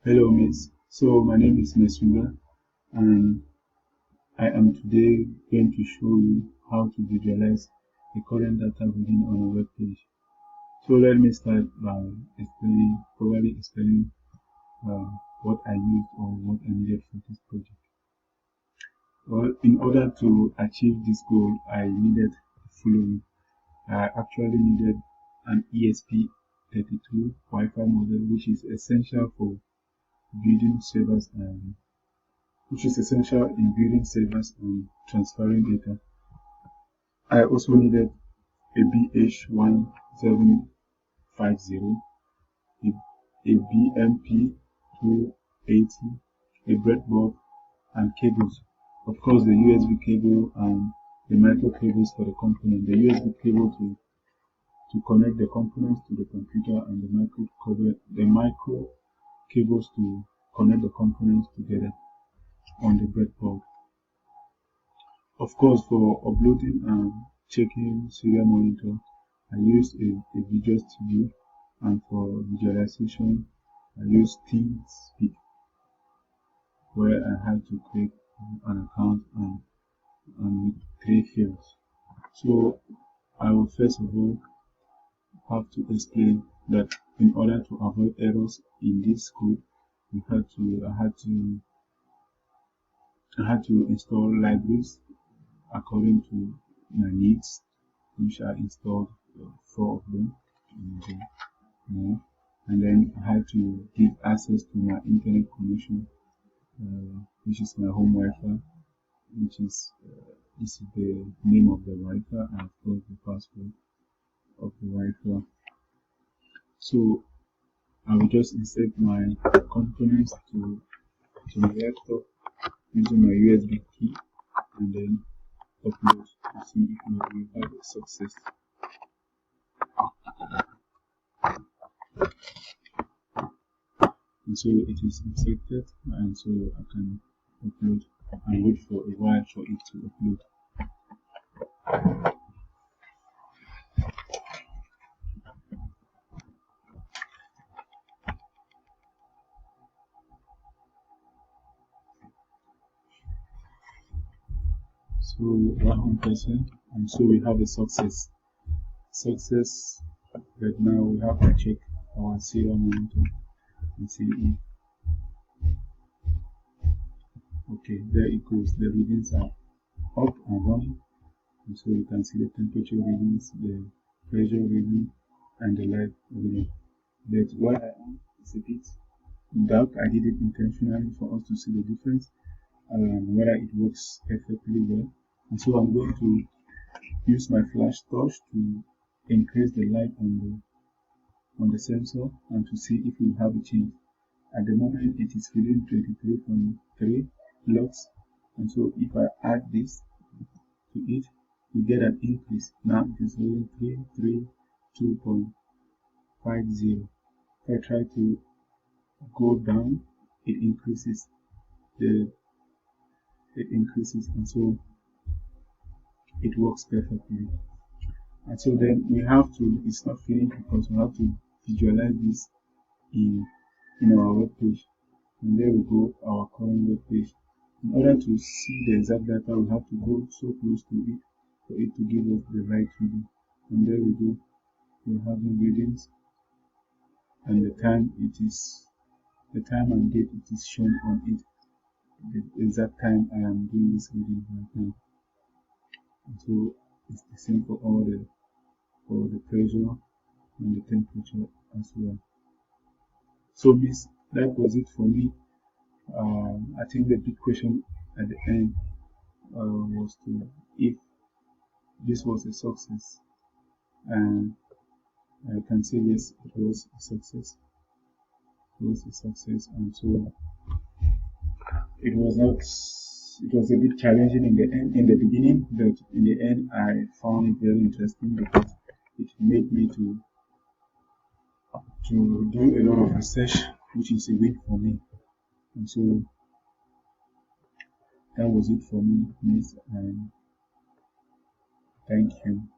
Hello, Miss. So my name is Mesula, and I am today going to show you how to visualize the current data reading on a web page. So let me start by explaining what I used or what I needed for this project. Well, in order to achieve this goal, I needed the following. I actually needed an ESP32 Wi-Fi model, building servers and which is essential in building servers and transferring data. I also needed a BH1750, a BMP280, a breadboard, and cables. Of course, the USB cable and the micro cables for the component. The USB cable to connect the components to the computer, and the micro cables to connect the components together on the breadboard. Of course, for uploading and checking serial monitor, I used a Visual Studio, and for visualization, I used TeamSpeak, where I had to create an account and with 3 fields. So I will first of all have to explain that in order to avoid errors in this code, I had to install libraries according to my needs, which I installed 4 of them. And, and then I had to give access to my internet connection, which is my home Wi-Fi, which is this is the name of the Wi-Fi, and of course the password of the Wi-Fi. So I will just insert my components to my laptop using my USB key, and then upload to see if we have a success. And so it is inserted, and so I can upload and wait for a while for it to upload. So 100%, and so we have a success. Right now we have to check our serial monitor and see if okay, there it goes. The readings are up and running, and so you can see the temperature readings, the pressure reading, and the light reading. But where I am is a bit dark. I did it intentionally for us to see the difference, whether it works perfectly well. And so I'm going to use my flash torch to increase the light on the sensor and to see if we have a change. At the moment it is reading 23.3 lux, and so if I add this to it, we get an increase. Now it is reading 332.50. If I try to go down, it increases. And so it works perfectly. And so then we have to, it's not finished because we have to visualize this in our web page. And there we go, our current web page. In order to see the exact data, we have to go so close to it for it to give us the right reading. And there we go, we're having readings, and the time and date it is shown on it, the exact time I am doing this reading right now. And so it's the same for the pressure and the temperature as well. So that was it for me. I think the big question at the end was if this was a success, and I can say yes, it was a success. And so it was not. It was a bit challenging in the beginning, but in the end, I found it very interesting because it made me to do a lot of research, which is a win for me. And so that was it for me, Miss, and thank you.